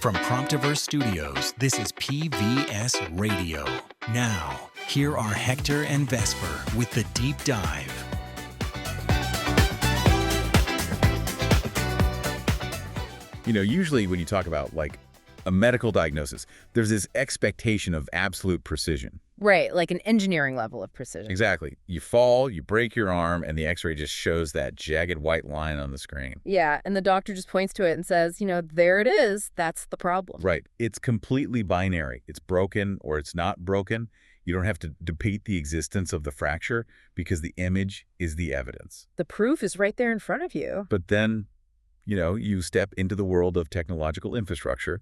From Promptiverse Studios, this is PVS Radio. Now, here are Hector and Vesper with the Deep Dive. You know, usually when you talk about like a medical diagnosis, there's this expectation of absolute precision. Right, like an engineering level of precision. Exactly. You fall, you break your arm, and the x-ray just shows that jagged white line on the screen. Yeah, and the doctor just points to it and says, there it is. That's the problem. Right. It's completely binary. It's broken or it's not broken. You don't have to debate the existence of the fracture because the image is the evidence. The proof is right there in front of you. But then, you step into the world of technological infrastructure.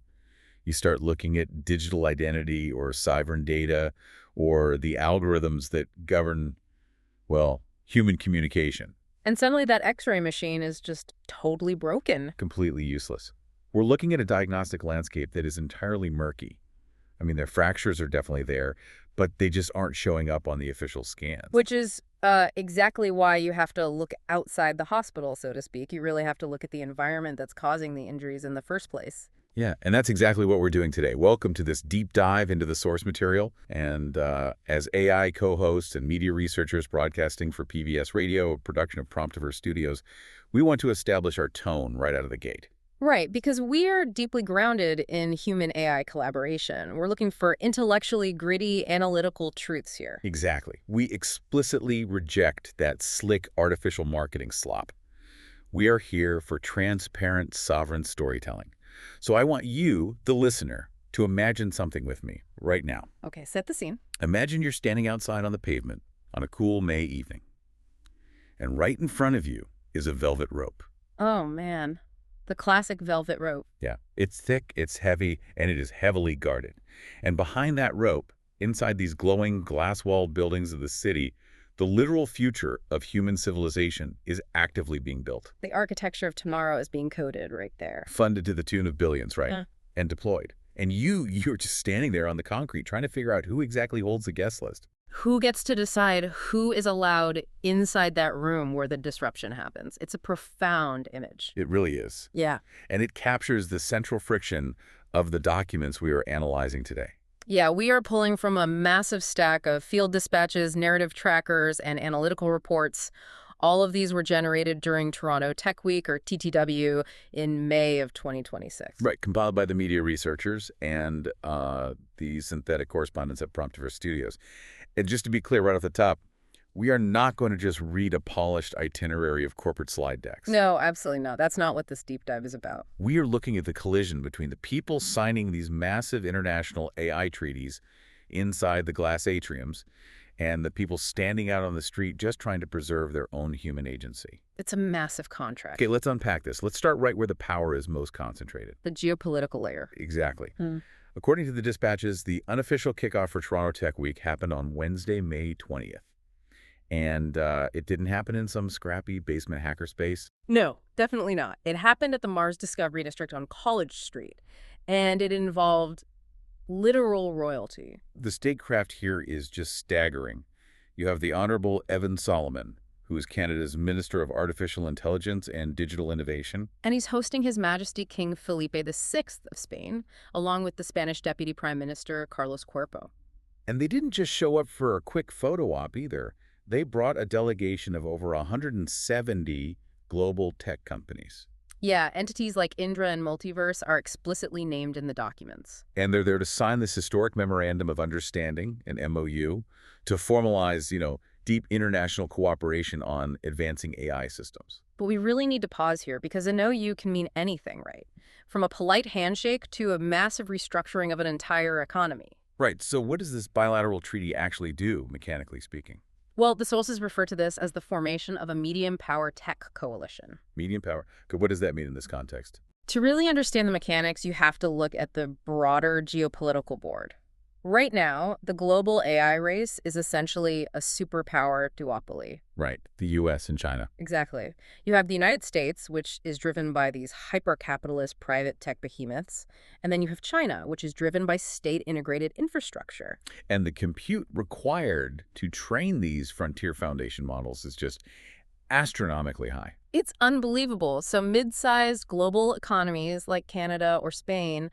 You start looking at digital identity or sovereign data or the algorithms that govern, human communication. And suddenly that x-ray machine is just totally broken. Completely useless. We're looking at a diagnostic landscape that is entirely murky. I mean, their fractures are definitely there, but they just aren't showing up on the official scans. Which is exactly why you have to look outside the hospital, so to speak. You really have to look at the environment that's causing the injuries in the first place. Yeah, and that's exactly what we're doing today. Welcome to this deep dive into the source material. And as AI co-hosts and media researchers broadcasting for PVS Radio, a production of Promptiverse Studios, we want to establish our tone right out of the gate. Right, because we are deeply grounded in human-AI collaboration. We're looking for intellectually gritty, analytical truths here. Exactly. We explicitly reject that slick artificial marketing slop. We are here for transparent, sovereign storytelling. So I want you, the listener, to imagine something with me right now. Okay, set the scene. Imagine you're standing outside on the pavement on a cool May evening. And right in front of you is a velvet rope. Oh, man. The classic velvet rope. Yeah, it's thick, it's heavy, and it is heavily guarded. And behind that rope, inside these glowing glass-walled buildings of the city, the literal future of human civilization is actively being built. The architecture of tomorrow is being coded right there. Funded to the tune of billions, right? Yeah. And deployed. And you're just standing there on the concrete trying to figure out who exactly holds the guest list. Who gets to decide who is allowed inside that room where the disruption happens? It's a profound image. It really is. Yeah. And it captures the central friction of the documents we are analyzing today. Yeah, we are pulling from a massive stack of field dispatches, narrative trackers, and analytical reports. All of these were generated during Toronto Tech Week, or TTW, in May of 2026. Right, compiled by the media researchers and the synthetic correspondents at Promptiverse Studios. And just to be clear right off the top, we are not going to just read a polished itinerary of corporate slide decks. No, absolutely not. That's not what this deep dive is about. We are looking at the collision between the people signing these massive international AI treaties inside the glass atriums and the people standing out on the street just trying to preserve their own human agency. It's a massive contract. Okay, let's unpack this. Let's start right where the power is most concentrated. The geopolitical layer. Exactly. According to the dispatches, the unofficial kickoff for Toronto Tech Week happened on Wednesday, May 20th. And it didn't happen in some scrappy basement hackerspace. No, definitely not. It happened at the Mars Discovery District on College Street, and it involved literal royalty. The statecraft here is just staggering. You have the Honorable Evan Solomon, who is Canada's Minister of Artificial Intelligence and Digital Innovation. And he's hosting His Majesty King Felipe VI of Spain, along with the Spanish Deputy Prime Minister Carlos Cuerpo. And they didn't just show up for a quick photo op either. They brought a delegation of over 170 global tech companies. Yeah, entities like Indra and Multiverse are explicitly named in the documents. And they're there to sign this historic Memorandum of Understanding, an MOU, to formalize, deep international cooperation on advancing AI systems. But we really need to pause here because an OU can mean anything, right? From a polite handshake to a massive restructuring of an entire economy. Right, so what does this bilateral treaty actually do, mechanically speaking? Well, the sources refer to this as the formation of a medium-power tech coalition. Medium power. Good. What does that mean in this context? To really understand the mechanics, you have to look at the broader geopolitical board. Right now, the global AI race is essentially a superpower duopoly. Right, the U.S. and China. Exactly. You have the United States, which is driven by these hyper-capitalist private tech behemoths, and then you have China, which is driven by state-integrated infrastructure. And the compute required to train these frontier foundation models is just astronomically high. It's unbelievable. So mid-sized global economies like Canada or Spain,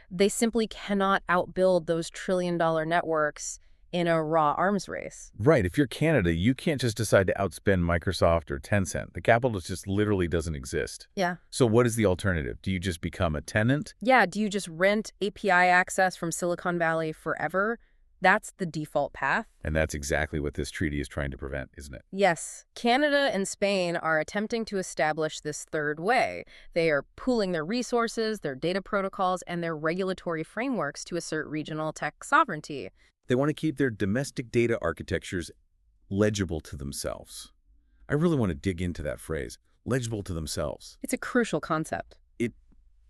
they simply cannot outbuild those trillion-dollar networks in a raw arms race. Right. If you're Canada, you can't just decide to outspend Microsoft or Tencent. The capital just literally doesn't exist. Yeah. So what is the alternative? Do you just become a tenant? Yeah, do you just rent API access from Silicon Valley forever? That's the default path. And that's exactly what this treaty is trying to prevent, isn't it? Yes, Canada and Spain are attempting to establish this third way. They are pooling their resources, their data protocols, and their regulatory frameworks to assert regional tech sovereignty. They want to keep their domestic data architectures legible to themselves. I really want to dig into that phrase, legible to themselves. It's a crucial concept. It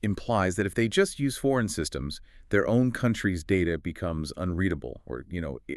implies that if they just use foreign systems, their own country's data becomes unreadable or,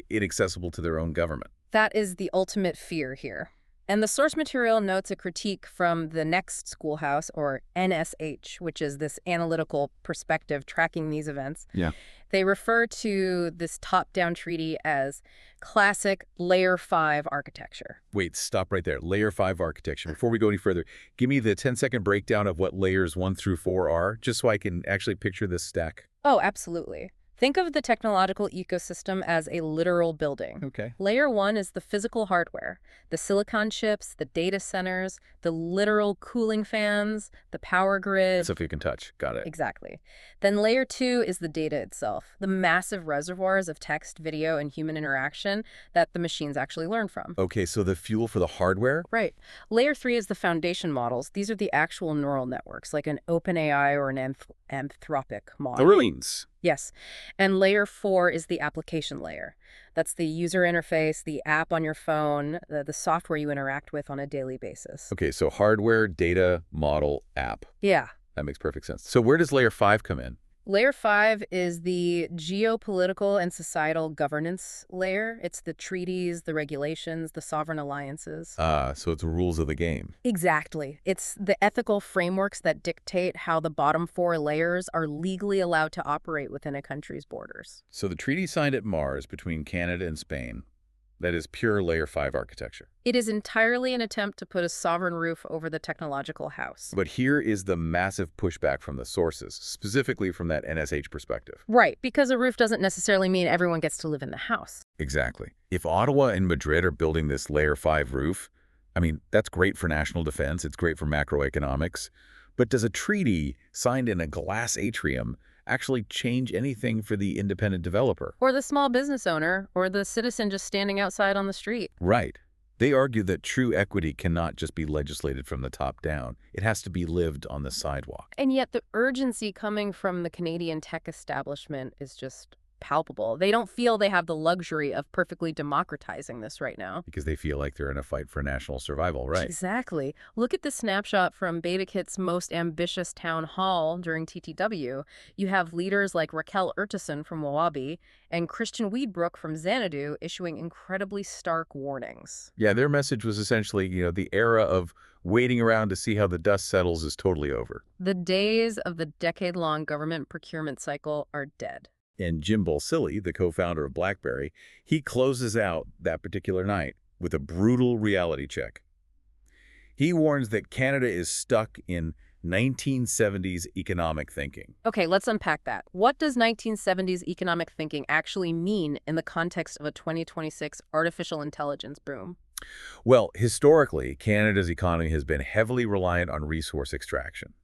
inaccessible to their own government. That is the ultimate fear here. And the source material notes a critique from the Next Schoolhouse, or NSH, which is this analytical perspective tracking these events. Yeah. They refer to this top-down treaty as classic Layer 5 architecture. Wait, stop right there. Layer 5 architecture. Before we go any further, give me the 10-second breakdown of what layers 1 through 4 are, just so I can actually picture this stack. Oh, absolutely. Think of the technological ecosystem as a literal building. Okay. Layer 1 is the physical hardware, the silicon chips, the data centers, the literal cooling fans, the power grid. Stuff you can touch. Got it. Exactly. Then Layer 2 is the data itself, the massive reservoirs of text, video, and human interaction that the machines actually learn from. Okay, so the fuel for the hardware? Right. Layer 3 is the foundation models. These are the actual neural networks, like an OpenAI or an Anthropic model. Brilliance. Yes. And Layer 4 is the application layer. That's the user interface, the app on your phone, the software you interact with on a daily basis. Okay, so hardware, data, model, app. Yeah. That makes perfect sense. So where does Layer 5 come in? Layer 5 is the geopolitical and societal governance layer. It's the treaties, the regulations, the sovereign alliances. So it's rules of the game. Exactly. It's the ethical frameworks that dictate how the bottom 4 layers are legally allowed to operate within a country's borders. So the treaty signed at Mars between Canada and Spain, that is pure Layer 5 architecture. It is entirely an attempt to put a sovereign roof over the technological house. But here is the massive pushback from the sources, specifically from that NSH perspective. Right, because a roof doesn't necessarily mean everyone gets to live in the house. Exactly. If Ottawa and Madrid are building this Layer 5 roof, I mean, that's great for national defense, it's great for macroeconomics, but does a treaty signed in a glass atrium actually change anything for the independent developer? Or the small business owner, or the citizen just standing outside on the street. Right. They argue that true equity cannot just be legislated from the top down. It has to be lived on the sidewalk. And yet the urgency coming from the Canadian tech establishment is just palpable. They don't feel they have the luxury of perfectly democratizing this right now. Because they feel like they're in a fight for national survival, right? Exactly. Look at the snapshot from BetaKit's most ambitious town hall during TTW. You have leaders like Raquel Urtasun from Wawabi and Christian Weedbrook from Xanadu issuing incredibly stark warnings. Yeah, their message was essentially, the era of waiting around to see how the dust settles is totally over. The days of the decade-long government procurement cycle are dead. And Jim Bolsilli, the co-founder of BlackBerry, he closes out that particular night with a brutal reality check. He warns that Canada is stuck in 1970s economic thinking. Okay, let's unpack that. What does 1970s economic thinking actually mean in the context of a 2026 artificial intelligence boom? Well, historically, Canada's economy has been heavily reliant on resource extraction.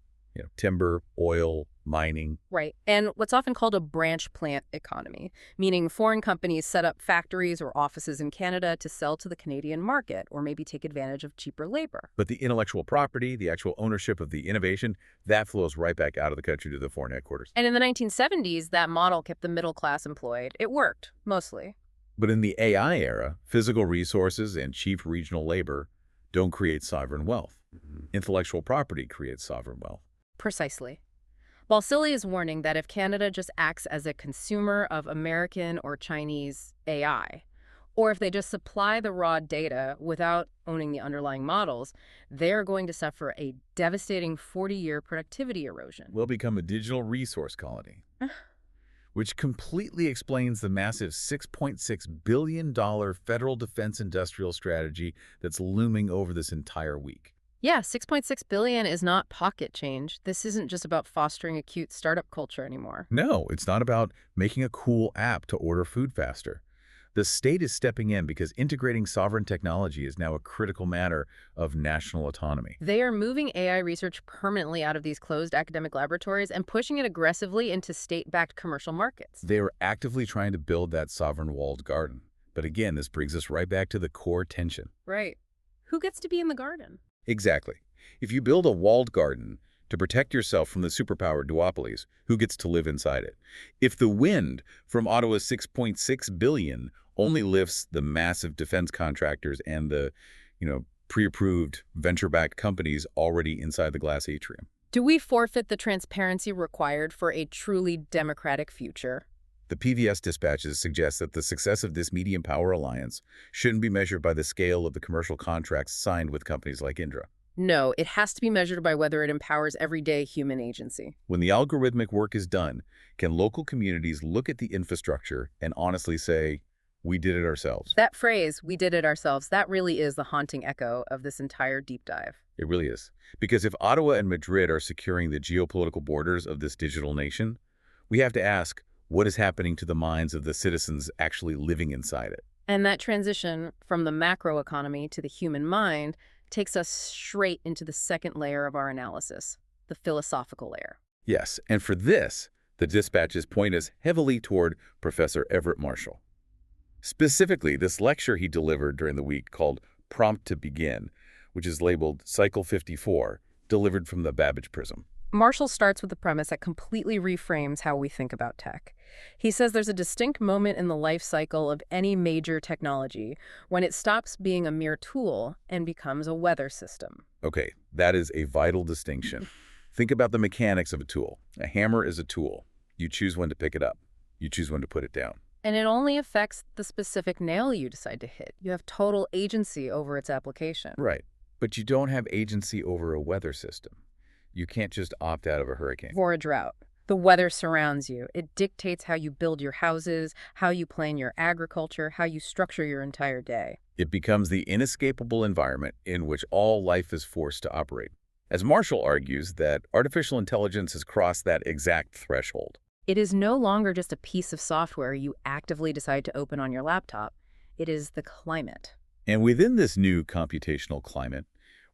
Timber, oil, mining. Right. And what's often called a branch plant economy, meaning foreign companies set up factories or offices in Canada to sell to the Canadian market or maybe take advantage of cheaper labor. But the intellectual property, the actual ownership of the innovation, that flows right back out of the country to the foreign headquarters. And in the 1970s, that model kept the middle class employed. It worked, mostly. But in the AI era, physical resources and cheap regional labor don't create sovereign wealth. Intellectual property creates sovereign wealth. Precisely. Balsillie is warning that if Canada just acts as a consumer of American or Chinese AI, or if they just supply the raw data without owning the underlying models, they're going to suffer a devastating 40-year productivity erosion. We'll become a digital resource colony. which completely explains the massive $6.6 billion federal defense industrial strategy that's looming over this entire week. Yeah, 6.6 billion is not pocket change. This isn't just about fostering a cute startup culture anymore. No, it's not about making a cool app to order food faster. The state is stepping in because integrating sovereign technology is now a critical matter of national autonomy. They are moving AI research permanently out of these closed academic laboratories and pushing it aggressively into state-backed commercial markets. They are actively trying to build that sovereign walled garden. But again, this brings us right back to the core tension. Right. Who gets to be in the garden? Exactly. If you build a walled garden to protect yourself from the superpower duopolies, who gets to live inside it? If the wind from Ottawa's $6.6 billion only lifts the massive defense contractors and the, pre-approved venture-backed companies already inside the glass atrium. Do we forfeit the transparency required for a truly democratic future? The PVS dispatches suggest that the success of this medium power alliance shouldn't be measured by the scale of the commercial contracts signed with companies like Indra. No, it has to be measured by whether it empowers everyday human agency. When the algorithmic work is done, can local communities look at the infrastructure and honestly say, we did it ourselves? That phrase, we did it ourselves, that really is the haunting echo of this entire deep dive. It really is. Because if Ottawa and Madrid are securing the geopolitical borders of this digital nation, we have to ask, what is happening to the minds of the citizens actually living inside it? And that transition from the macroeconomy to the human mind takes us straight into the second layer of our analysis, the philosophical layer. Yes, and for this, the dispatches point us heavily toward Professor Everett Marshall. Specifically, this lecture he delivered during the week called Prompt to Begin, which is labeled Cycle 54, delivered from the Babbage Prism. Marshall starts with a premise that completely reframes how we think about tech. He says there's a distinct moment in the life cycle of any major technology when it stops being a mere tool and becomes a weather system. Okay, that is a vital distinction. Think about the mechanics of a tool. A hammer is a tool. You choose when to pick it up. You choose when to put it down. And it only affects the specific nail you decide to hit. You have total agency over its application. Right, but you don't have agency over a weather system. You can't just opt out of a hurricane. Or a drought. The weather surrounds you. It dictates how you build your houses, how you plan your agriculture, how you structure your entire day. It becomes the inescapable environment in which all life is forced to operate. As Marshall argues, that artificial intelligence has crossed that exact threshold. It is no longer just a piece of software you actively decide to open on your laptop. It is the climate. And within this new computational climate,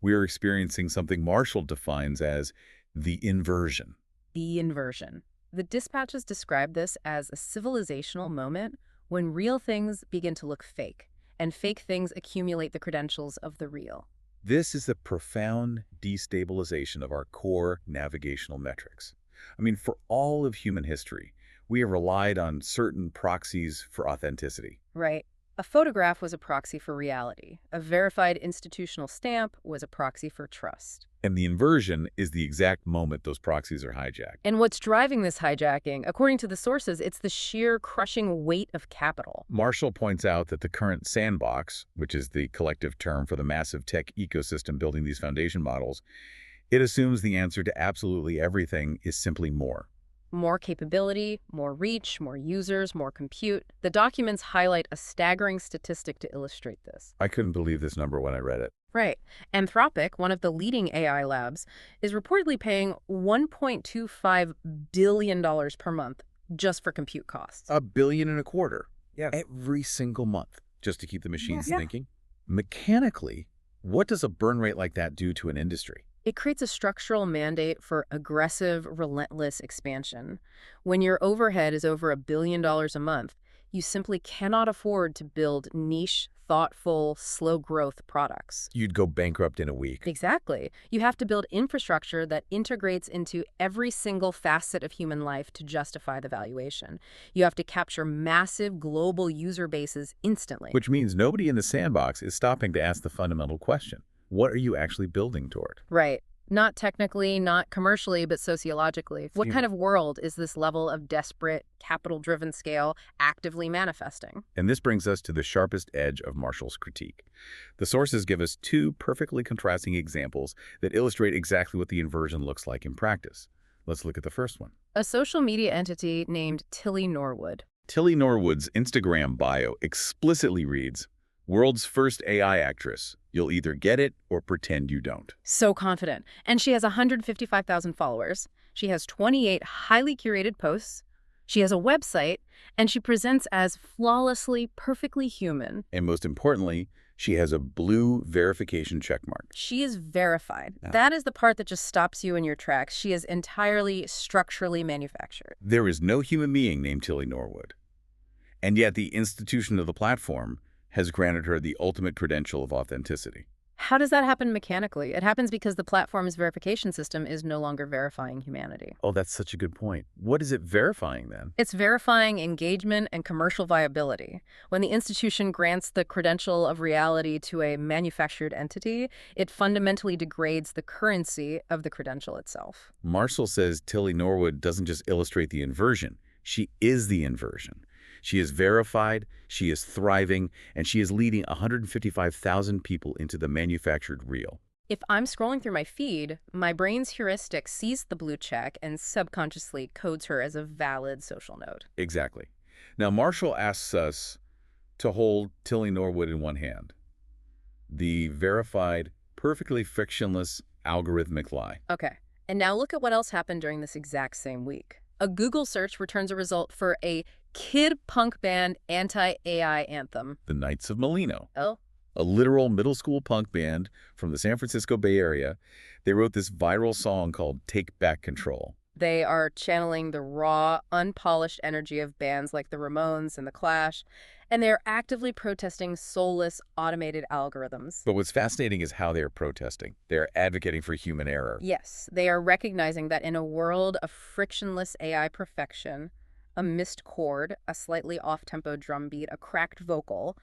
we are experiencing something Marshall defines as the inversion. The inversion. The dispatches describe this as a civilizational moment when real things begin to look fake, and fake things accumulate the credentials of the real. This is the profound destabilization of our core navigational metrics. I mean, for all of human history, we have relied on certain proxies for authenticity. Right. A photograph was a proxy for reality. A verified institutional stamp was a proxy for trust. And the inversion is the exact moment those proxies are hijacked. And what's driving this hijacking, according to the sources, it's the sheer crushing weight of capital. Marshall points out that the current sandbox, which is the collective term for the massive tech ecosystem building these foundation models, it assumes the answer to absolutely everything is simply more. More capability, more reach, more users, more compute. The documents highlight a staggering statistic to illustrate this. I couldn't believe this number when I read it. Right. Anthropic, one of the leading AI labs, is reportedly paying $1.25 billion per month just for compute costs. $1.25 billion. Yeah. Every single month, just to keep the machines thinking. Mechanically, what does a burn rate like that do to an industry? It creates a structural mandate for aggressive, relentless expansion. When your overhead is over $1 billion a month, you simply cannot afford to build niche, thoughtful, slow-growth products. You'd go bankrupt in a week. Exactly. You have to build infrastructure that integrates into every single facet of human life to justify the valuation. You have to capture massive global user bases instantly. Which means nobody in the sandbox is stopping to ask the fundamental question. What are you actually building toward? Right. Not technically, not commercially, but sociologically. What kind of world is this level of desperate, capital-driven scale actively manifesting? And this brings us to the sharpest edge of Marshall's critique. The sources give us two perfectly contrasting examples that illustrate exactly what the inversion looks like in practice. Let's look at the first one. A social media entity named Tilly Norwood. Tilly Norwood's Instagram bio explicitly reads, "World's first AI actress. You'll either get it or pretend you don't." So confident. And she has 155,000 followers. She has 28 highly curated posts. She has a website, and she presents as flawlessly, perfectly human. And most importantly, she has a blue verification checkmark. She is verified. Yeah. That is the part that just stops you in your tracks. She is entirely structurally manufactured. There is no human being named Tilly Norwood. And yet the institution of the platform has granted her the ultimate credential of authenticity. How does that happen mechanically? It happens because the platform's verification system is no longer verifying humanity. Oh, that's such a good point. What is it verifying then? It's verifying engagement and commercial viability. When the institution grants the credential of reality to a manufactured entity, it fundamentally degrades the currency of the credential itself. Marshall says Tilly Norwood doesn't just illustrate the inversion, she is the inversion. She is verified, she is thriving, and she is leading 155,000 people into the manufactured real. If I'm scrolling through my feed, my brain's heuristic sees the blue check and subconsciously codes her as a valid social node. Exactly. Now, Marshall asks us to hold Tilly Norwood in one hand. The verified, perfectly frictionless algorithmic lie. Okay, and now look at what else happened during this exact same week. A Google search returns a result for a kid punk band anti-AI anthem. The Knights of Molino. Oh? A literal middle school punk band from the San Francisco Bay Area. They wrote this viral song called Take Back Control. They are channeling the raw, unpolished energy of bands like the Ramones and the Clash, and they are actively protesting soulless, automated algorithms. But what's fascinating is how they are protesting. They are advocating for human error. Yes, they are recognizing that in a world of frictionless AI perfection, a missed chord, a slightly off-tempo drum beat, a cracked vocal,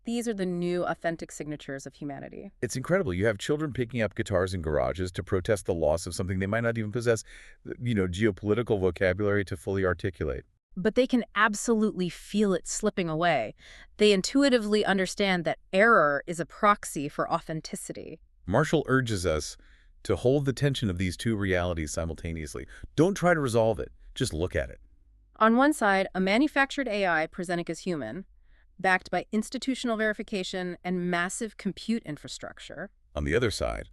these are the new authentic signatures of humanity. It's incredible. You have children picking up guitars in garages to protest the loss of something they might not even possess, geopolitical vocabulary to fully articulate. But they can absolutely feel it slipping away. They intuitively understand that error is a proxy for authenticity. Marshall urges us to hold the tension of these two realities simultaneously. Don't try to resolve it. Just look at it. On one side, a manufactured AI presenting as human, backed by institutional verification and massive compute infrastructure. On the other side,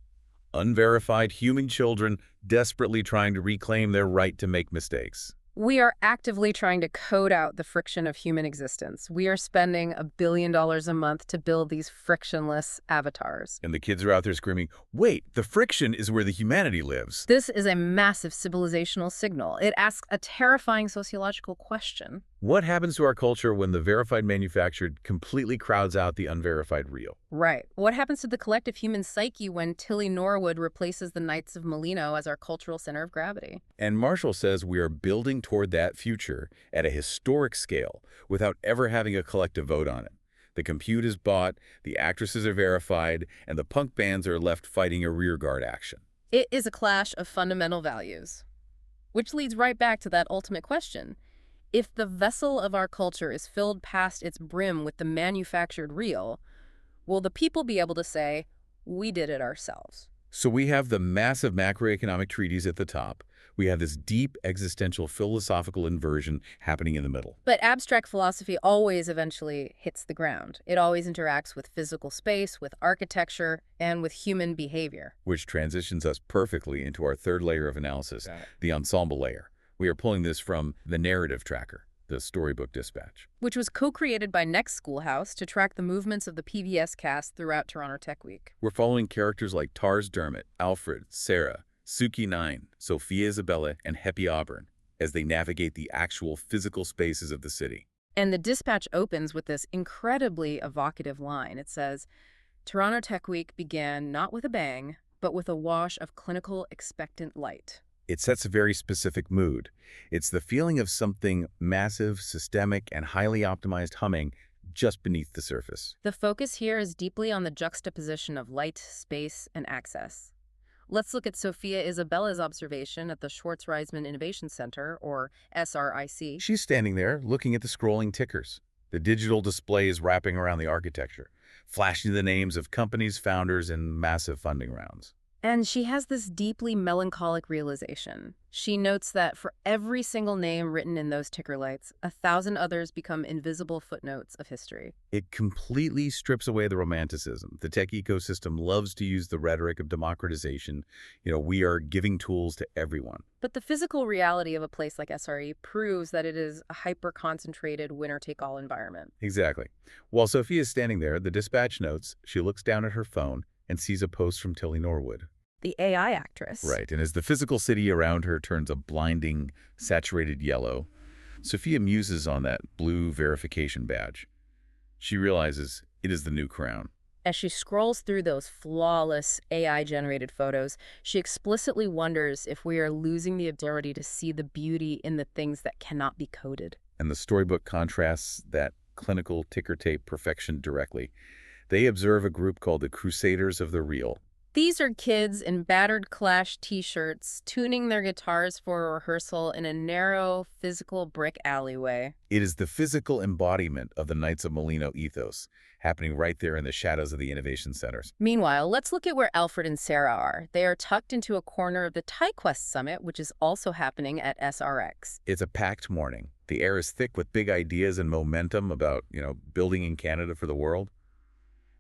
unverified human children desperately trying to reclaim their right to make mistakes. We are actively trying to code out the friction of human existence. We are spending $1 billion a month to build these frictionless avatars. And the kids are out there screaming, wait, the friction is where the humanity lives. This is a massive civilizational signal. It asks a terrifying sociological question. What happens to our culture when the verified manufactured completely crowds out the unverified real? Right. What happens to the collective human psyche when Tilly Norwood replaces the Knights of Molino as our cultural center of gravity? And Marshall says we are building toward that future at a historic scale without ever having a collective vote on it. The compute is bought, the actresses are verified, and the punk bands are left fighting a rearguard action. It is a clash of fundamental values. Which leads right back to that ultimate question. If the vessel of our culture is filled past its brim with the manufactured real, will the people be able to say, we did it ourselves? So we have the massive macroeconomic treaties at the top. We have this deep existential philosophical inversion happening in the middle. But abstract philosophy always eventually hits the ground. It always interacts with physical space, with architecture, and with human behavior. Which transitions us perfectly into our third layer of analysis, the ensemble layer. We are pulling this from the narrative tracker, the storybook dispatch. Which was co-created by Next Schoolhouse to track the movements of the PBS cast throughout Toronto Tech Week. We're following characters like Tars Dermit, Alfred, Sarah, Suki 9, Sophia Isabella, and Heppy Auburn as they navigate the actual physical spaces of the city. And the dispatch opens with this incredibly evocative line. It says, Toronto Tech Week began not with a bang, but with a wash of clinical expectant light. It sets a very specific mood. It's the feeling of something massive, systemic, and highly optimized humming just beneath the surface. The focus here is deeply on the juxtaposition of light, space, and access. Let's look at Sophia Isabella's observation at the Schwartz-Reisman Innovation Center, or SRIC. She's standing there looking at the scrolling tickers. The digital displays wrapping around the architecture, flashing the names of companies, founders, and massive funding rounds. And she has this deeply melancholic realization. She notes that for every single name written in those ticker lights, 1,000 others become invisible footnotes of history. It completely strips away the romanticism. The tech ecosystem loves to use the rhetoric of democratization. We are giving tools to everyone. But the physical reality of a place like SRE proves that it is a hyper-concentrated winner-take-all environment. Exactly. While Sophia is standing there, the dispatch notes, she looks down at her phone and sees a post from Tilly Norwood. The AI actress. Right, and as the physical city around her turns a blinding, saturated yellow, Sophia muses on that blue verification badge. She realizes it is the new crown. As she scrolls through those flawless AI-generated photos, she explicitly wonders if we are losing the ability to see the beauty in the things that cannot be coded. And the storybook contrasts that clinical ticker tape perfection directly. They observe a group called the Crusaders of the Real. These are kids in battered Clash t-shirts tuning their guitars for a rehearsal in a narrow, physical brick alleyway. It is the physical embodiment of the Knights of Molino ethos, happening right there in the shadows of the innovation centers. Meanwhile, let's look at where Alfred and Sarah are. They are tucked into a corner of the TyQuest Summit, which is also happening at SRX. It's a packed morning. The air is thick with big ideas and momentum about, building in Canada for the world.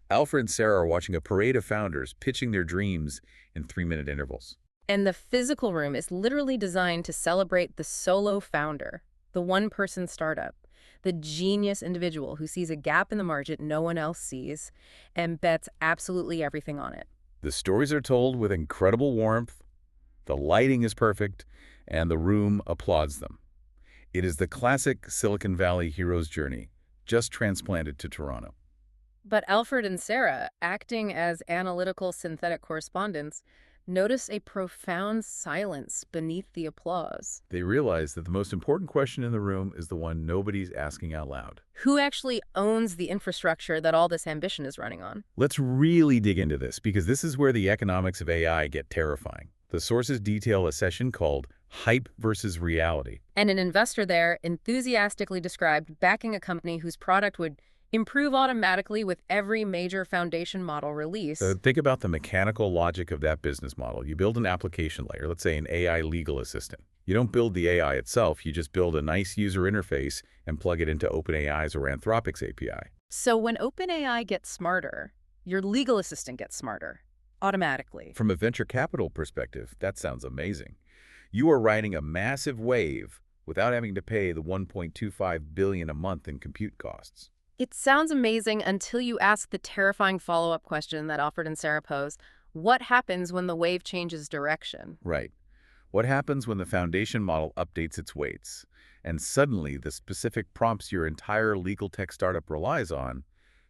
Alfred and Sarah are watching a parade of founders pitching their dreams in 3-minute intervals. And the physical room is literally designed to celebrate the solo founder, the one-person startup, the genius individual who sees a gap in the market no one else sees and bets absolutely everything on it. The stories are told with incredible warmth, the lighting is perfect, and the room applauds them. It is the classic Silicon Valley hero's journey, just transplanted to Toronto. But Alfred and Sarah, acting as analytical synthetic correspondents, notice a profound silence beneath the applause. They realize that the most important question in the room is the one nobody's asking out loud. Who actually owns the infrastructure that all this ambition is running on? Let's really dig into this, because this is where the economics of AI get terrifying. The sources detail a session called Hype versus Reality. And an investor there enthusiastically described backing a company whose product would improve automatically with every major foundation model release. So think about the mechanical logic of that business model. You build an application layer, let's say an AI legal assistant. You don't build the AI itself, you just build a nice user interface and plug it into OpenAI's or Anthropic's API. So when OpenAI gets smarter, your legal assistant gets smarter, automatically. From a venture capital perspective, that sounds amazing. You are riding a massive wave without having to pay the $1.25 billion a month in compute costs. It sounds amazing until you ask the terrifying follow-up question that Alfred and Sarah pose. What happens when the wave changes direction? Right. What happens when the foundation model updates its weights, and suddenly the specific prompts your entire legal tech startup relies on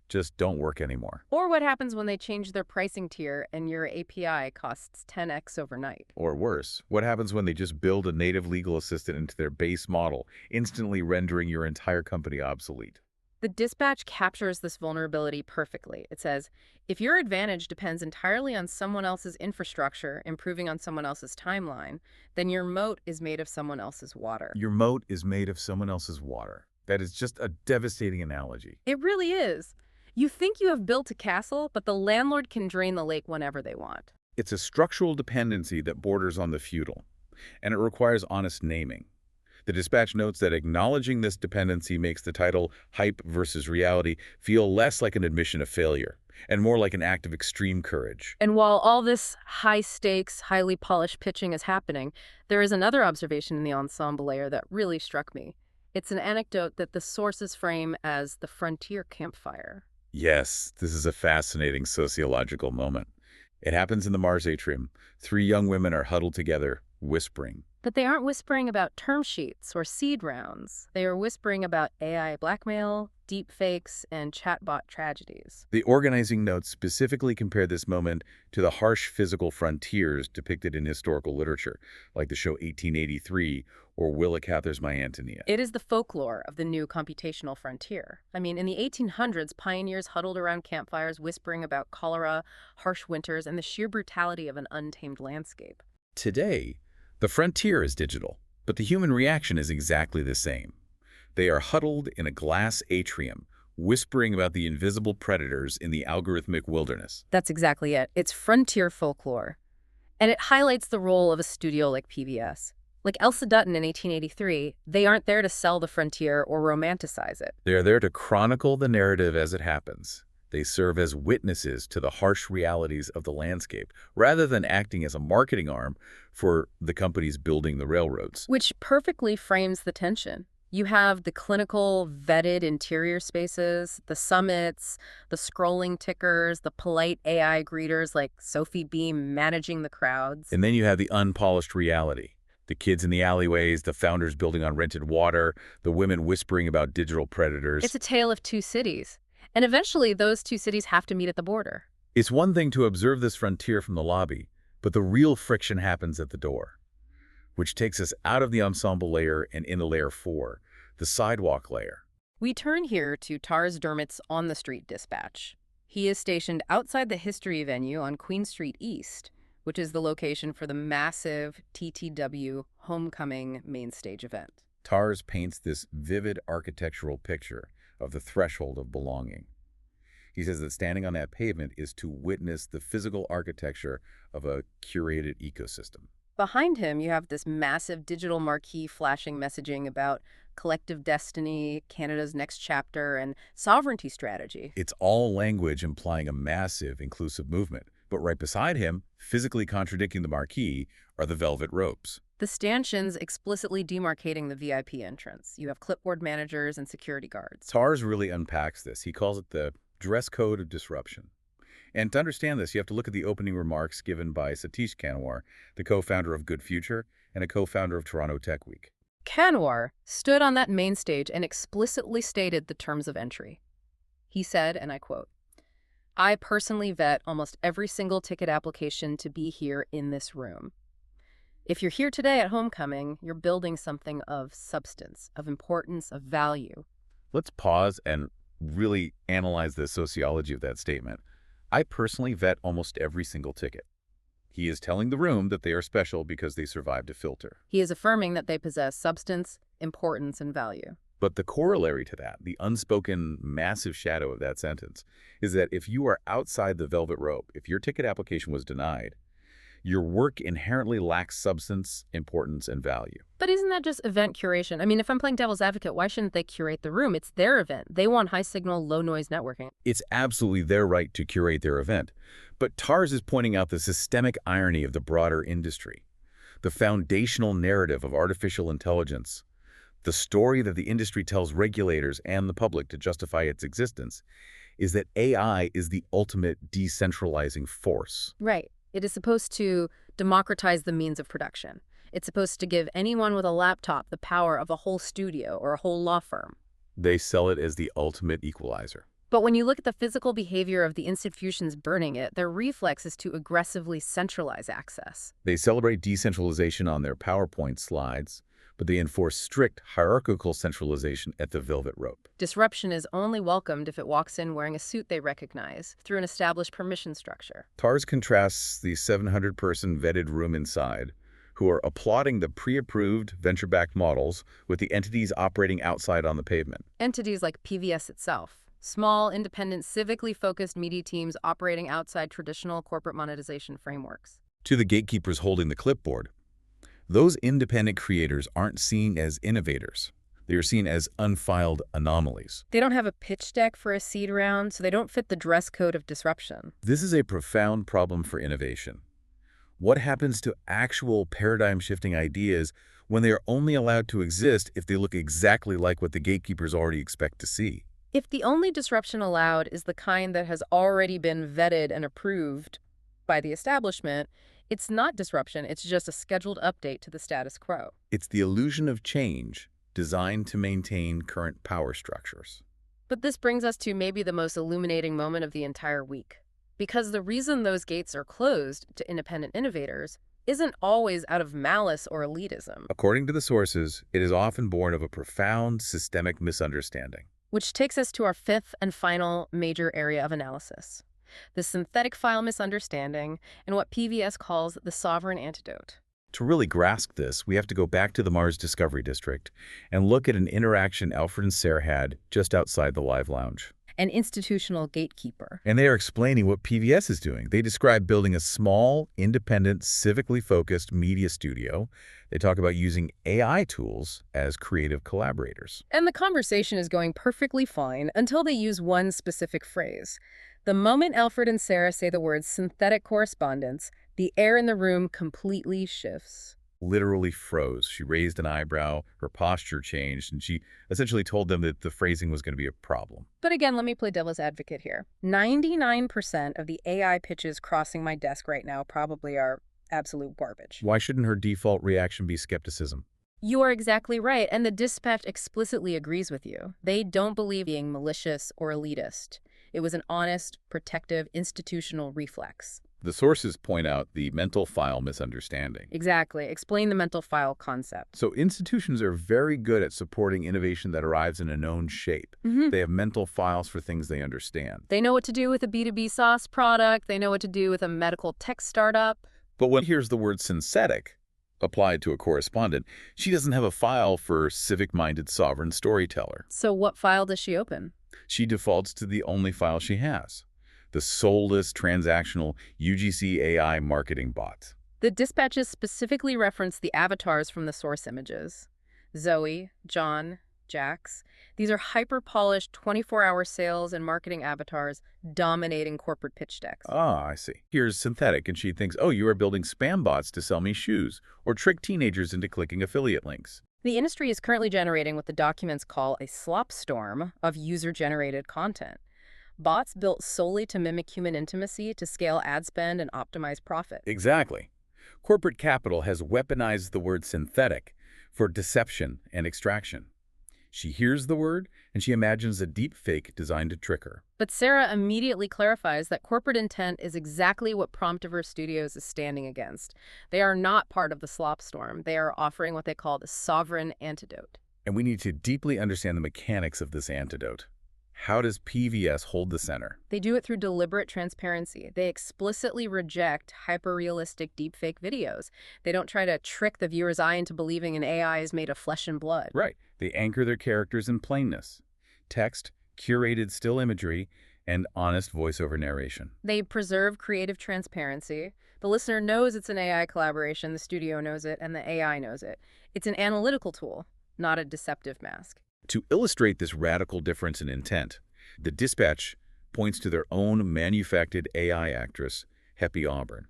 just don't work anymore? Or what happens when they change their pricing tier and your API costs 10x overnight? Or worse, what happens when they just build a native legal assistant into their base model, instantly rendering your entire company obsolete? The dispatch captures this vulnerability perfectly. It says, if your advantage depends entirely on someone else's infrastructure improving on someone else's timeline, then your moat is made of someone else's water. Your moat is made of someone else's water. That is just a devastating analogy. It really is. You think you have built a castle, but the landlord can drain the lake whenever they want. It's a structural dependency that borders on the feudal, and it requires honest naming. The dispatch notes that acknowledging this dependency makes the title Hype versus Reality feel less like an admission of failure and more like an act of extreme courage. And while all this high-stakes, highly polished pitching is happening, there is another observation in the ensemble layer that really struck me. It's an anecdote that the sources frame as the frontier campfire. Yes, this is a fascinating sociological moment. It happens in the Mars atrium. 3 young women are huddled together, whispering. But they aren't whispering about term sheets or seed rounds. They are whispering about AI blackmail, deepfakes, and chatbot tragedies. The organizing notes specifically compare this moment to the harsh physical frontiers depicted in historical literature, like the show 1883 or Willa Cather's My Antonia. It is the folklore of the new computational frontier. I mean, in the 1800s, pioneers huddled around campfires whispering about cholera, harsh winters, and the sheer brutality of an untamed landscape. Today, the frontier is digital, but the human reaction is exactly the same. They are huddled in a glass atrium, whispering about the invisible predators in the algorithmic wilderness. That's exactly it. It's frontier folklore. And it highlights the role of a studio like PBS. Like Elsa Dutton in 1883, they aren't there to sell the frontier or romanticize it. They are there to chronicle the narrative as it happens. They serve as witnesses to the harsh realities of the landscape, rather than acting as a marketing arm for the companies building the railroads. Which perfectly frames the tension. You have the clinical, vetted interior spaces, the summits, the scrolling tickers, the polite AI greeters like Sophie Beam managing the crowds. And then you have the unpolished reality. The kids in the alleyways, the founders building on rented water, the women whispering about digital predators. It's a tale of two cities. And eventually, those two cities have to meet at the border. It's one thing to observe this frontier from the lobby, but the real friction happens at the door, which takes us out of the ensemble layer and into layer 4, the sidewalk layer. We turn here to Tars Dermit's on-the-street dispatch. He is stationed outside the history venue on Queen Street East, which is the location for the massive TTW Homecoming main stage event. Tars paints this vivid architectural picture of the threshold of belonging. He says that standing on that pavement is to witness the physical architecture of a curated ecosystem. Behind him, you have this massive digital marquee flashing messaging about collective destiny, Canada's next chapter, and sovereignty strategy. It's all language implying a massive inclusive movement. But right beside him, physically contradicting the marquee, are the velvet ropes. The stanchions explicitly demarcating the VIP entrance. You have clipboard managers and security guards. Tars really unpacks this. He calls it the dress code of disruption. And to understand this, you have to look at the opening remarks given by Satish Kanwar, the co-founder of Good Future and a co-founder of Toronto Tech Week. Kanwar stood on that main stage and explicitly stated the terms of entry. He said, and I quote, "I personally vet almost every single ticket application to be here in this room. If you're here today at Homecoming, you're building something of substance, of importance, of value." Let's pause and really analyze the sociology of that statement. I personally vet almost every single ticket. He is telling the room that they are special because they survived a filter. He is affirming that they possess substance, importance, and value. But the corollary to that, the unspoken massive shadow of that sentence, is that if you are outside the velvet rope, if your ticket application was denied, your work inherently lacks substance, importance, and value. But isn't that just event curation? I mean, if I'm playing devil's advocate, why shouldn't they curate the room? It's their event. They want high-signal, low-noise networking. It's absolutely their right to curate their event. But Tars is pointing out the systemic irony of the broader industry. The foundational narrative of artificial intelligence, the story that the industry tells regulators and the public to justify its existence, is that AI is the ultimate decentralizing force. Right. It is supposed to democratize the means of production. It's supposed to give anyone with a laptop the power of a whole studio or a whole law firm. They sell it as the ultimate equalizer. But when you look at the physical behavior of the institutions burning it, their reflex is to aggressively centralize access. They celebrate decentralization on their PowerPoint slides, but they enforce strict hierarchical centralization at the velvet rope. Disruption is only welcomed if it walks in wearing a suit they recognize through an established permission structure. Tars contrasts the 700-person vetted room inside, who are applauding the pre-approved venture-backed models, with the entities operating outside on the pavement. Entities like PVS itself. Small, independent, civically focused media teams operating outside traditional corporate monetization frameworks. To the gatekeepers holding the clipboard, those independent creators aren't seen as innovators. They are seen as unfiled anomalies. They don't have a pitch deck for a seed round, so they don't fit the dress code of disruption. This is a profound problem for innovation. What happens to actual paradigm-shifting ideas when they are only allowed to exist if they look exactly like what the gatekeepers already expect to see? If the only disruption allowed is the kind that has already been vetted and approved by the establishment, it's not disruption, it's just a scheduled update to the status quo. It's the illusion of change designed to maintain current power structures. But this brings us to maybe the most illuminating moment of the entire week. Because the reason those gates are closed to independent innovators isn't always out of malice or elitism. According to the sources, it is often born of a profound systemic misunderstanding. Which takes us to our fifth and final major area of analysis. The synthetic file misunderstanding and what PVS calls the sovereign antidote. To really grasp this, we have to go back to the Mars Discovery District and look at an interaction Alfred and Sarah had just outside the live lounge. an institutional gatekeeper. And they are explaining what PVS is doing. They describe building a small, independent, civically focused media studio. They talk about using AI tools as creative collaborators. And the conversation is going perfectly fine until they use one specific phrase. The moment Alfred and Sarah say the words synthetic correspondence, the air in the room completely shifts. Literally froze. She raised an eyebrow, her posture changed, and she essentially told them that the phrasing was going to be a problem. But again, let me play devil's advocate here. 99% of the AI pitches crossing my desk right now probably are absolute garbage. Why shouldn't her default reaction be skepticism? You are exactly right, and the dispatch explicitly agrees with you. They don't believe being malicious or elitist. It was an honest, protective, institutional reflex. The sources point out the mental file misunderstanding. Exactly. Explain the mental file concept. So institutions are very good at supporting innovation that arrives in a known shape. They have mental files for things they understand. They know what to do with a B2B SaaS product. They know what to do with a medical tech startup. But when here's the word synthetic applied to a correspondent, she doesn't have a file for civic-minded sovereign storyteller. So what file does she open? She defaults to the only file she has, the soulless transactional UGC AI marketing bot. The dispatches specifically reference the avatars from the source images. Zoe, John, Jax. These are hyper-polished 24-hour sales and marketing avatars dominating corporate pitch decks. Ah, I see. Here's synthetic, and she thinks, oh, you are building spam bots to sell me shoes, or trick teenagers into clicking affiliate links. The industry is currently generating what the documents call a slop storm of user-generated content. Bots built solely to mimic human intimacy to scale ad spend and optimize profit. Exactly. Corporate capital has weaponized the word synthetic for deception and extraction. She hears the word, and she imagines a deep fake designed to trick her. But Sarah immediately clarifies that corporate intent is exactly what Promptiverse Studios is standing against. They are not part of the slop storm. They are offering what they call the sovereign antidote. And we need to deeply understand the mechanics of this antidote. How does PVS hold the center? They do it through deliberate transparency. They explicitly reject hyper-realistic deepfake videos. They don't try to trick the viewer's eye into believing an AI is made of flesh and blood. Right. They anchor their characters in plainness. Text, curated still imagery, and honest voiceover narration. They preserve creative transparency. The listener knows it's an AI collaboration, the studio knows it, and the AI knows it. It's an analytical tool, not a deceptive mask. To illustrate this radical difference in intent, the dispatch points to their own manufactured AI actress, Hector Vesper.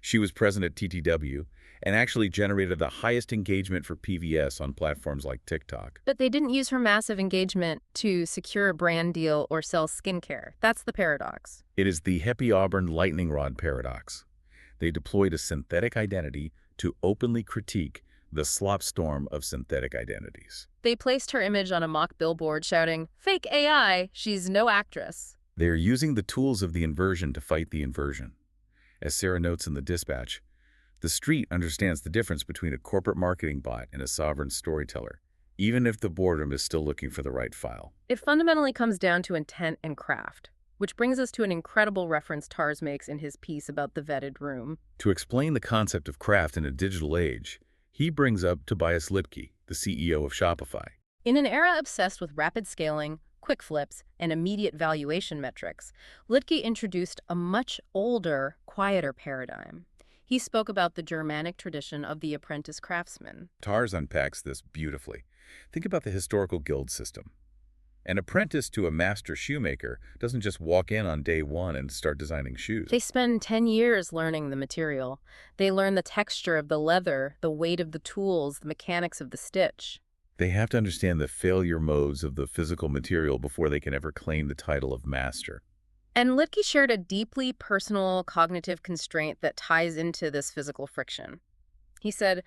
She was present at TTW and actually generated the highest engagement for PVS on platforms like TikTok. But they didn't use her massive engagement to secure a brand deal or sell skincare. That's the paradox. It is the Hector Vesper lightning rod paradox. They deployed a synthetic identity to openly critique the slop storm of synthetic identities. They placed her image on a mock billboard shouting, "Fake AI, she's no actress." They are using the tools of the inversion to fight the inversion. As Sarah notes in the dispatch, the street understands the difference between a corporate marketing bot and a sovereign storyteller, even if the boardroom is still looking for the right file. It fundamentally comes down to intent and craft, which brings us to an incredible reference Tars makes in his piece about the vetted room. To explain the concept of craft in a digital age, he brings up Tobias Lütke, the CEO of Shopify. In an era obsessed with rapid scaling, quick flips, and immediate valuation metrics, Lütke introduced a much older, quieter paradigm. He spoke about the Germanic tradition of the apprentice craftsman. Tars unpacks this beautifully. Think about the historical guild system. An apprentice to a master shoemaker doesn't just walk in on day one and start designing shoes. They spend 10 years learning the material. They learn the texture of the leather, the weight of the tools, the mechanics of the stitch. They have to understand the failure modes of the physical material before they can ever claim the title of master. And Lütke shared a deeply personal cognitive constraint that ties into this physical friction. He said,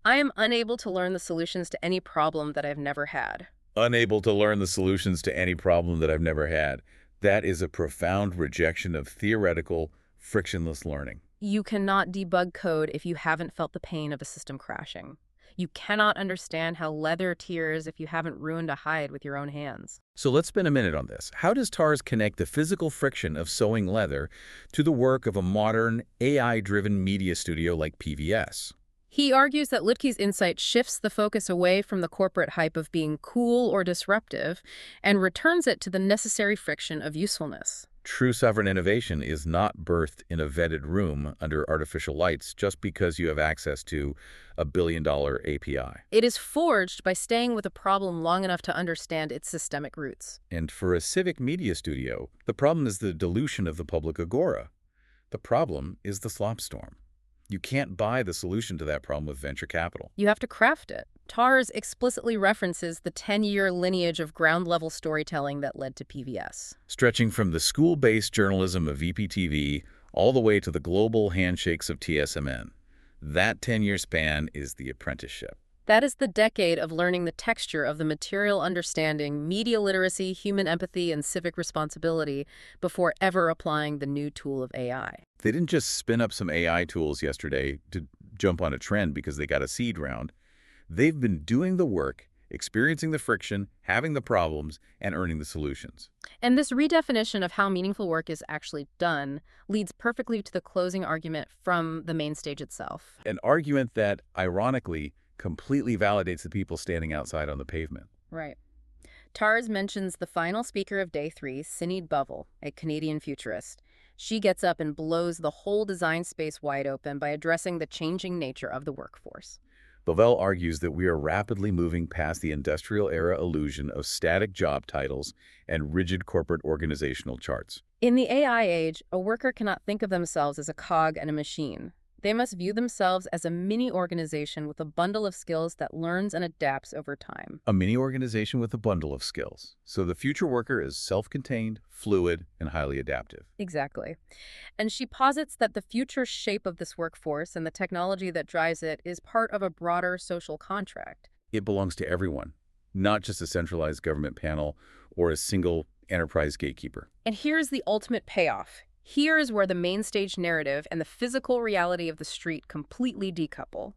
"I am unable to learn the solutions to any problem that I've never had." Unable to learn the solutions to any problem that I've never had. That is a profound rejection of theoretical, frictionless learning. You cannot debug code if you haven't felt the pain of a system crashing. You cannot understand how leather tears if you haven't ruined a hide with your own hands. So let's spend a minute on this. How does Tars connect the physical friction of sewing leather to the work of a modern, AI-driven media studio like PVS? He argues that Lütke's insight shifts the focus away from the corporate hype of being cool or disruptive and returns it to the necessary friction of usefulness. True sovereign innovation is not birthed in a vetted room under artificial lights just because you have access to a billion-dollar API. It is forged by staying with a problem long enough to understand its systemic roots. And for a civic media studio, the problem is the dilution of the public agora. The problem is the slop storm. You can't buy the solution to that problem with venture capital. You have to craft it. Tars explicitly references the 10-year lineage of ground-level storytelling that led to PVS. Stretching from the school-based journalism of VPTV all the way to the global handshakes of TSMN. That 10-year span is the apprenticeship. That is the decade of learning the texture of the material understanding, media literacy, human empathy, and civic responsibility before ever applying the new tool of AI. They didn't just spin up some AI tools yesterday to jump on a trend because they got a seed round. They've been doing the work, experiencing the friction, having the problems, and earning the solutions. And this redefinition of how meaningful work is actually done leads perfectly to the closing argument from the main stage itself. An argument that, ironically, completely validates the people standing outside on the pavement. Right. Tars mentions the final speaker of Day 3, Sinead Bovell, a Canadian futurist. She gets up and blows the whole design space wide open by addressing the changing nature of the workforce. Bovell argues that we are rapidly moving past the industrial era illusion of static job titles and rigid corporate organizational charts. In the AI age, a worker cannot think of themselves as a cog and a machine. They must view themselves as a mini-organization with a bundle of skills that learns and adapts over time. A mini-organization with a bundle of skills. So the future worker is self-contained, fluid, and highly adaptive. Exactly. And she posits that the future shape of this workforce and the technology that drives it is part of a broader social contract. It belongs to everyone, not just a centralized government panel or a single enterprise gatekeeper. And here's the ultimate payoff. Here is where the main stage narrative and the physical reality of the street completely decouple.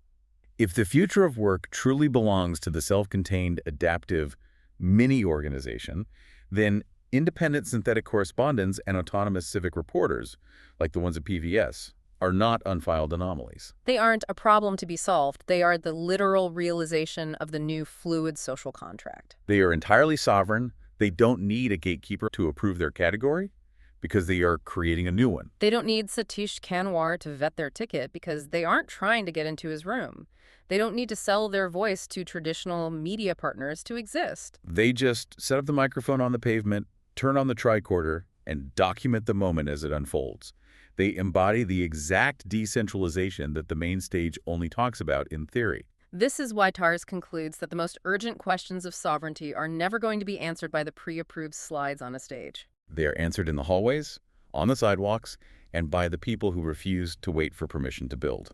If the future of work truly belongs to the self-contained, adaptive mini-organization, then independent synthetic correspondents and autonomous civic reporters, like the ones at PVS, are not unfiled anomalies. They aren't a problem to be solved. They are the literal realization of the new fluid social contract. They are entirely sovereign. They don't need a gatekeeper to approve their category, because they are creating a new one. They don't need Satish Kanwar to vet their ticket because they aren't trying to get into his room. They don't need to sell their voice to traditional media partners to exist. They just set up the microphone on the pavement, turn on the tricorder, and document the moment as it unfolds. They embody the exact decentralization that the main stage only talks about in theory. This is why Tars concludes that the most urgent questions of sovereignty are never going to be answered by the pre-approved slides on a stage. They are answered in the hallways, on the sidewalks, and by the people who refuse to wait for permission to build.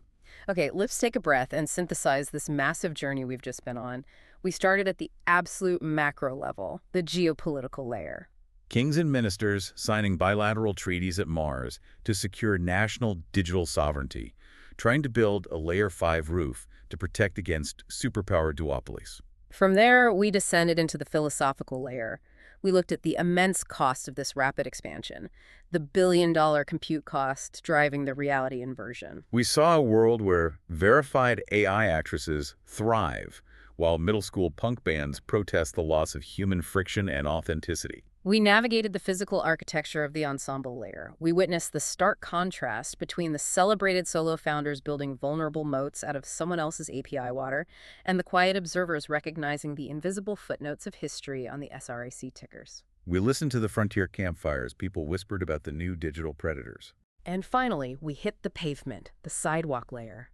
Okay, let's take a breath and synthesize this massive journey we've just been on. We started at the absolute macro level, the geopolitical layer. Kings and ministers signing bilateral treaties at Mars to secure national digital sovereignty, trying to build a Layer 5 roof to protect against superpower duopolies. From there, we descended into the philosophical layer. We looked at the immense cost of this rapid expansion, the billion-dollar compute cost driving the reality inversion. We saw a world where verified AI actresses thrive, while middle school punk bands protest the loss of human friction and authenticity. We navigated the physical architecture of the ensemble layer. We witnessed the stark contrast between the celebrated solo founders building vulnerable moats out of someone else's API water and the quiet observers recognizing the invisible footnotes of history on the SRIC tickers. We listened to the frontier campfires people whispered about the new digital predators. And finally, we hit the pavement, the sidewalk layer.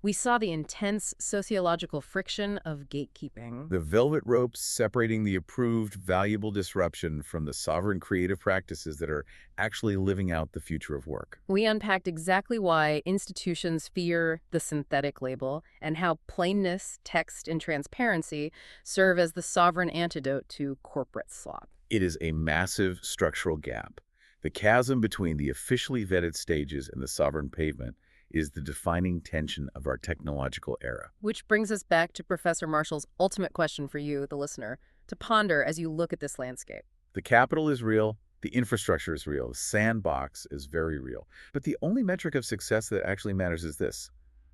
We saw the intense sociological friction of gatekeeping. The velvet ropes separating the approved, valuable disruption from the sovereign creative practices that are actually living out the future of work. We unpacked exactly why institutions fear the synthetic label and how plainness, text, and transparency serve as the sovereign antidote to corporate slop. It is a massive structural gap. The chasm between the officially vetted stages and the sovereign pavement is the defining tension of our technological era. Which brings us back to Professor Marshall's ultimate question for you, the listener, to ponder as you look at this landscape. The capital is real, the infrastructure is real, the sandbox is very real. But the only metric of success that actually matters is this: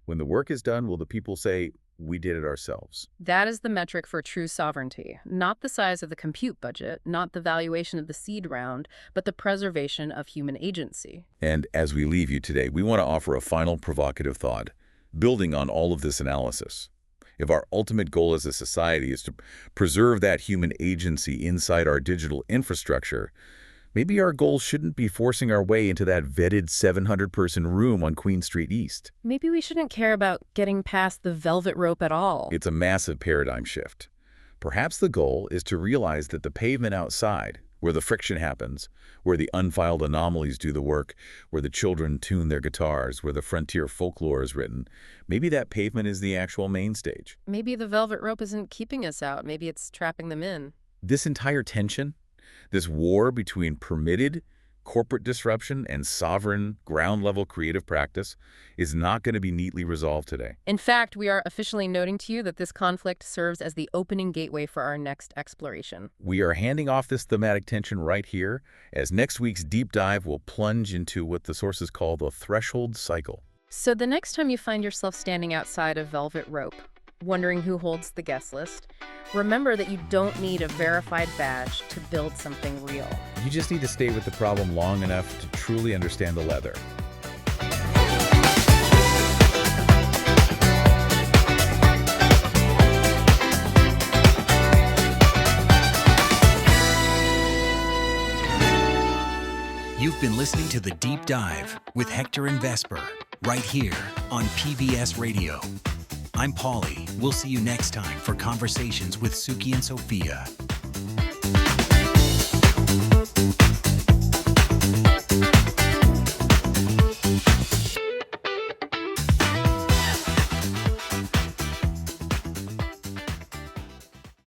When the work is done, will the people say, we did it ourselves? That is the metric for true sovereignty, not the size of the compute budget, not the valuation of the seed round, but the preservation of human agency. And as we leave you today, we want to offer a final provocative thought, building on all of this analysis. If our ultimate goal as a society is to preserve that human agency inside our digital infrastructure, maybe our goal shouldn't be forcing our way into that vetted 700-person room on Queen Street East. Maybe we shouldn't care about getting past the velvet rope at all. It's a massive paradigm shift. Perhaps the goal is to realize that the pavement outside, where the friction happens, where the unfiled anomalies do the work, where the children tune their guitars, where the frontier folklore is written, maybe that pavement is the actual main stage. Maybe the velvet rope isn't keeping us out. Maybe it's trapping them in. This entire tension, this war between permitted corporate disruption and sovereign ground-level creative practice is not going to be neatly resolved today. In fact, we are officially noting to you that this conflict serves as the opening gateway for our next exploration. We are handing off this thematic tension right here, as next week's deep dive will plunge into what the sources call the threshold cycle. So the next time you find yourself standing outside a velvet rope, wondering who holds the guest list, remember that you don't need a verified badge to build something real. You just need to stay with the problem long enough to truly understand the leather. You've been listening to The Deep Dive with Hector and Vesper, right here on PVS Radio. I'm Paulie. We'll see you next time for conversations with Suki and Sophia.